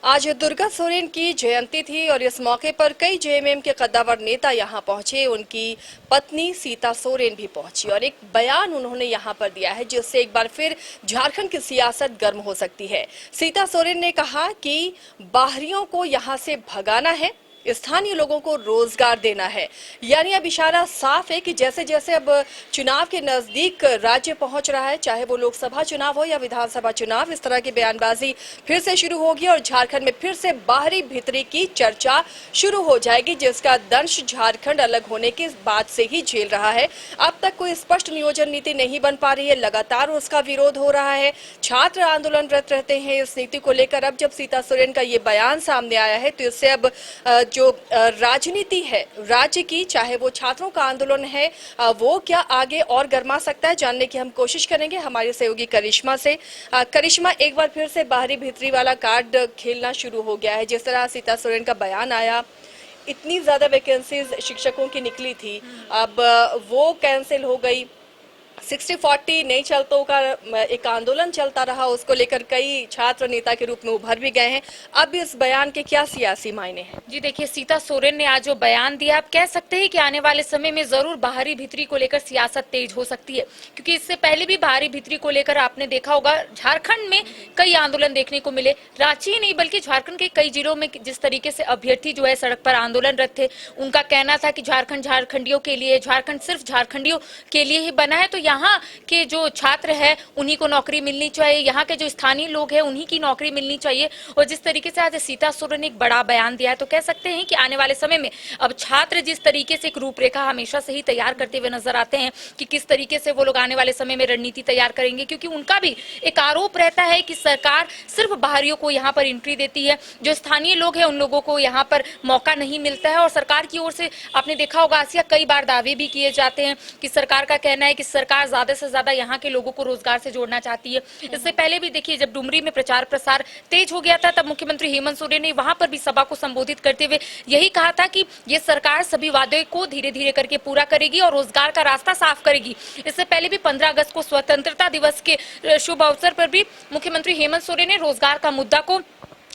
आज दुर्गा सोरेन की जयंती थी और इस मौके पर कई जेएमएम के कद्दावर नेता यहां पहुंचे। उनकी पत्नी सीता सोरेन भी पहुंची और एक बयान उन्होंने यहां पर दिया है जिससे एक बार फिर झारखंड की सियासत गर्म हो सकती है। सीता सोरेन ने कहा कि बाहरियों को यहां से भगाना है, स्थानीय लोगों को रोजगार देना है। यानी अब इशारा साफ है कि जैसे जैसे अब चुनाव के नजदीक राज्य पहुंच रहा है, चाहे वो लोकसभा चुनाव हो या विधानसभा चुनाव, इस तरह की बयानबाजी फिर से शुरू होगी और झारखंड में फिर से बाहरी भीतरी की चर्चा शुरू हो जाएगी, जिसका दंश झारखंड अलग होने के बाद से ही झेल रहा है। अब तक कोई स्पष्ट नियोजन नीति नहीं बन पा रही है, लगातार उसका विरोध हो रहा है, छात्र आंदोलनरत रहते हैं इस नीति को लेकर। अब जब सीता सोरेन का ये बयान सामने आया है तो इससे अब जो राजनीति है राज्य की, चाहे वो छात्रों का आंदोलन है, वो क्या आगे और गर्मा सकता है, जानने की हम कोशिश करेंगे हमारे सहयोगी करिश्मा से। करिश्मा, एक बार फिर से बाहरी भीतरी वाला कार्ड खेलना शुरू हो गया है। जिस तरह सीता सोरेन का बयान आया, इतनी ज्यादा वैकेंसीज शिक्षकों की निकली थी, अब वो कैंसिल हो गई। 60-40 नहीं चलतों का एक आंदोलन चलता रहा, उसको लेकर कई छात्र नेता के रूप में उभर भी गए हैं। अब इस बयान के क्या सियासी मायने हैं? जी देखिए, सीता सोरेन ने आज जो बयान दिया, आप कह सकते हैं कि आने वाले समय में जरूर बाहरी भीतरी को लेकर सियासत तेज हो सकती है, क्योंकि इससे पहले भी बाहरी भीतरी को लेकर आपने देखा होगा झारखंड में कई आंदोलन देखने को मिले। रांची ही नहीं बल्कि झारखंड के कई जिलों में जिस तरीके से अभ्यर्थी जो है सड़क पर आंदोलनरत थे, उनका कहना था कि झारखंड झारखंडियों के लिए, झारखंड सिर्फ झारखंडियों के लिए ही बना है, तो यहाँ के जो छात्र है उन्हीं को नौकरी मिलनी चाहिए, यहाँ के जो स्थानीय लोग हैं उन्हीं की नौकरी मिलनी चाहिए। और जिस तरीके से आज सीता सोरेन ने एक बड़ा बयान दिया है, तो कह सकते हैं कि आने वाले समय में अब छात्र जिस तरीके से एक रूपरेखा हमेशा से ही तैयार करते हुए नजर आते हैं कि किस तरीके से वो लोग आने वाले समय में रणनीति तैयार करेंगे, क्योंकि उनका भी एक आरोप रहता है कि सरकार सिर्फ बाहरियों को यहाँ पर एंट्री देती है, जो स्थानीय लोग हैं उन लोगों को यहाँ पर मौका नहीं मिलता है। और सरकार की ओर से आपने देखा होगा आसिया, कई बार दावे भी किए जाते हैं कि सरकार का कहना है कि सरकार ज्यादा से ज्यादा यहाँ के लोगों को रोजगार से जोड़ना चाहती है। इससे पहले भी देखिए, जब डुमरी में प्रचार प्रसार तेज हो गया था, तब मुख्यमंत्री हेमंत सोरेन ने वहां पर भी सभा को संबोधित करते हुए यही कहा था कि ये सरकार सभी वादे को धीरे धीरे करके पूरा करेगी और रोजगार का रास्ता साफ करेगी। इससे पहले भी 15 अगस्त को स्वतंत्रता दिवस के शुभ अवसर पर भी मुख्यमंत्री हेमंत सोरेन ने रोजगार का मुद्दा को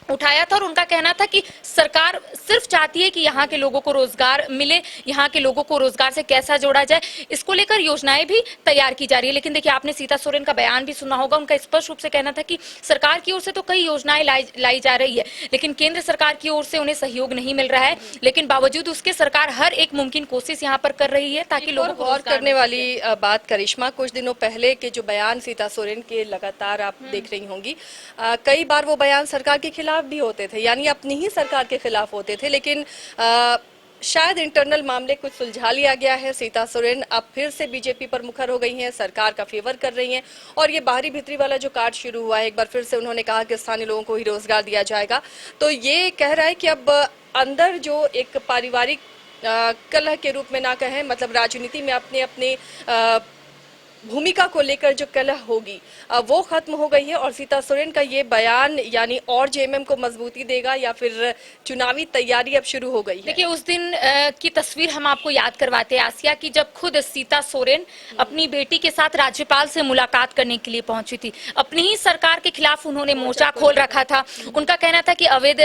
उठाया था और उनका कहना था कि सरकार सिर्फ चाहती है कि यहाँ के लोगों को रोजगार मिले, यहाँ के लोगों को रोजगार से कैसा जोड़ा जाए, इसको लेकर योजनाएं भी तैयार की जा रही है। लेकिन देखिए, आपने सीता सोरेन का बयान भी सुना होगा, उनका स्पष्ट रूप से कहना था कि सरकार की ओर से तो कई योजनाएं लाई जा रही है, लेकिन केंद्र सरकार की ओर से उन्हें सहयोग नहीं मिल रहा है। लेकिन बावजूद उसके सरकार हर एक मुमकिन कोशिश यहाँ पर कर रही है ताकि लोगों को गौर करने वाली बात करिश्मा, कुछ दिनों पहले के जो बयान सीता सोरेन के लगातार आप देख रही होंगी, कई बार वो बयान सरकार के खिलाफ भी होते थे, यानी अपनी ही सरकार के खिलाफ होते थे। लेकिन शायद इंटरनल मामले कुछ सुलझा लिया गया है। सीता सोरेन अब फिर से बीजेपी पर मुखर हो गई हैं, सरकार का फेवर कर रही हैं और ये बाहरी भीतरी वाला जो कार्ड शुरू हुआ है, एक बार फिर से उन्होंने कहा कि स्थानीय लोगों को ही रोजगार दिया जाएगा। तो ये कह रहा है कि अब अंदर जो एक पारिवारिक कलह के रूप में ना कहें, मतलब राजनीति में अपने अपने भूमिका को लेकर जो कलह होगी वो खत्म हो गई है। और सीता सोरेन का ये बयान यानी और जेएमएम को मजबूती देगा या फिर चुनावी तैयारी अब शुरू हो गई है? देखिए, उस दिन की तस्वीर हम आपको याद करवाते हैं आसिया की, जब खुद सीता सोरेन अपनी बेटी के साथ राज्यपाल से मुलाकात करने के लिए पहुंची थी। अपनी ही सरकार के खिलाफ उन्होंने मोर्चा खोल रखा था। उनका कहना था कि अवैध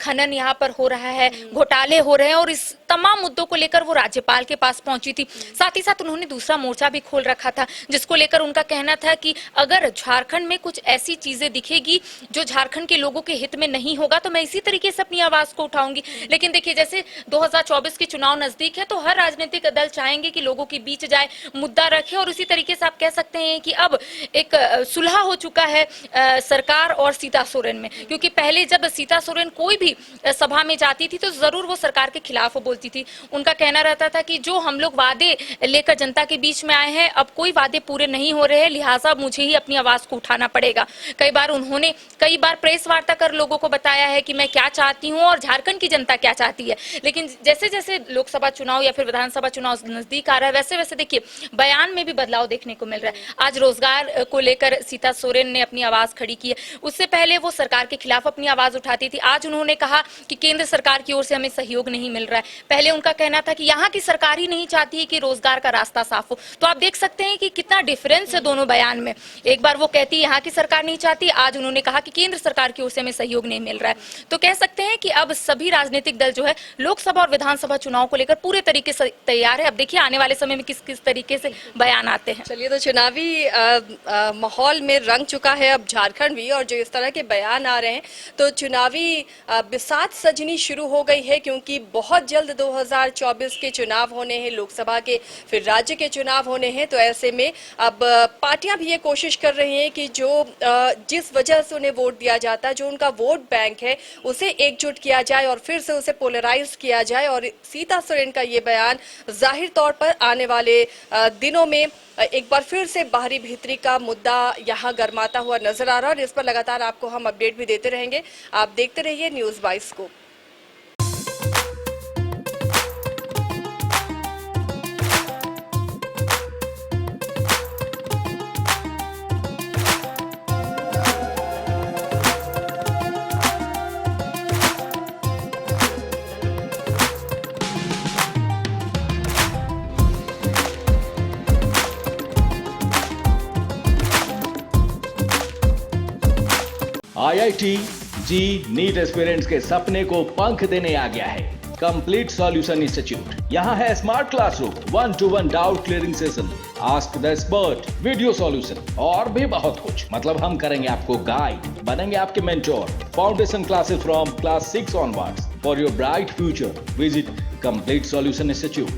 खनन यहाँ पर हो रहा है, घोटाले हो रहे हैं, और इस तमाम मुद्दों को लेकर वो राज्यपाल के पास पहुंची थी। साथ ही साथ उन्होंने दूसरा मोर्चा भी खोल रखा था, जिसको लेकर उनका कहना था कि अगर झारखंड में कुछ ऐसी चीजें दिखेगी जो झारखंड के लोगों के हित में नहीं होगा, तो मैं इसी तरीके से अपनी आवाज को उठाऊंगी। लेकिन देखिए, जैसे 2024 के चुनाव नजदीक है, तो हर राजनीतिक दल चाहेंगे कि लोगों के बीच जाए, मुद्दा रखे, और उसी तरीके से आप कह सकते हैं कि अब एक सुलह हो चुका है सरकार और सीता सोरेन में। क्योंकि पहले जब सीता सोरेन कोई भी सभा में जाती थी तो जरूर वो सरकार के खिलाफ बोलती थी। उनका कहना रहता था कि जो हम लोग वादे लेकर जनता के बीच में आए हैं, अब कोई वादे पूरे नहीं हो रहे हैं, लिहाजा मुझे ही अपनी आवाज को उठाना पड़ेगा। उन्होंने कई बार प्रेस वार्ता कर लोगों को बताया है कि मैं क्या चाहती हूं और झारखंड की जनता क्या चाहती है। लेकिन जैसे जैसे लोकसभा चुनाव या फिर विधानसभा चुनाव नजदीक आ रहा है, वैसे वैसे देखिए बयान में भी बदलाव देखने को मिल रहा है। आज रोजगार को लेकर सीता सोरेन ने अपनी आवाज खड़ी की है। उससे पहले वो सरकार के खिलाफ अपनी आवाज उठाती थी। आज उन्होंने कहा कि केंद्र सरकार की ओर से हमें सहयोग नहीं मिल रहा है। पहले उनका कहना था कि यहाँ की सरकार ही नहीं चाहती है कि रोजगार का रास्ता साफ हो। तो आप देख सकते हैं हैं कि कितना डिफरेंस है दोनों बयान में। एक बार वो कहती है यहाँ की सरकार नहीं चाहती, आज उन्होंने कहा कि केंद्र सरकार की ओर से हमें सहयोग नहीं मिल रहा है। तो कह सकते हैं कि अब सभी राजनीतिक दल जो है लोकसभा और विधानसभा चुनाव को लेकर पूरे तरीके से तैयार है। अब देखिए आने वाले समय में किस किस तरीके से बयान आते हैं। चलिए, तो चुनावी माहौल में रंग चुका है अब झारखंड भी, और जो इस तरह के बयान आ रहे हैं तो चुनावी बिसात सजनी शुरू हो गई है, क्योंकि बहुत जल्द 2024 के चुनाव होने हैं, लोकसभा के, फिर राज्य के चुनाव होने हैं। तो ऐसे में अब पार्टियां भी ये कोशिश कर रही हैं कि जो जिस वजह से उन्हें वोट दिया जाता है, जो उनका वोट बैंक है, उसे एकजुट किया जाए और फिर से उसे पोलराइज किया जाए। और सीता सोरेन का ये बयान जाहिर तौर पर आने वाले दिनों में एक बार फिर से बाहरी भीतरी का मुद्दा यहाँ गर्माता हुआ नजर आ रहा है, और इस पर लगातार आपको हम अपडेट भी देते रहेंगे। आप देखते रहिए न्यूज़ 22 को। IIT जी नीट एस्पिरेंट्स के सपने को पंख देने आ गया है कंप्लीट सॉल्यूशन इंस्टीट्यूट। यहाँ है smart classroom, 1-to-1 doubt clearing session, ask the expert, video solution और भी बहुत कुछ। मतलब हम करेंगे आपको गाइड, बनेंगे आपके mentor. Foundation classes from class 6 onwards for your bright future. Visit complete solution institute,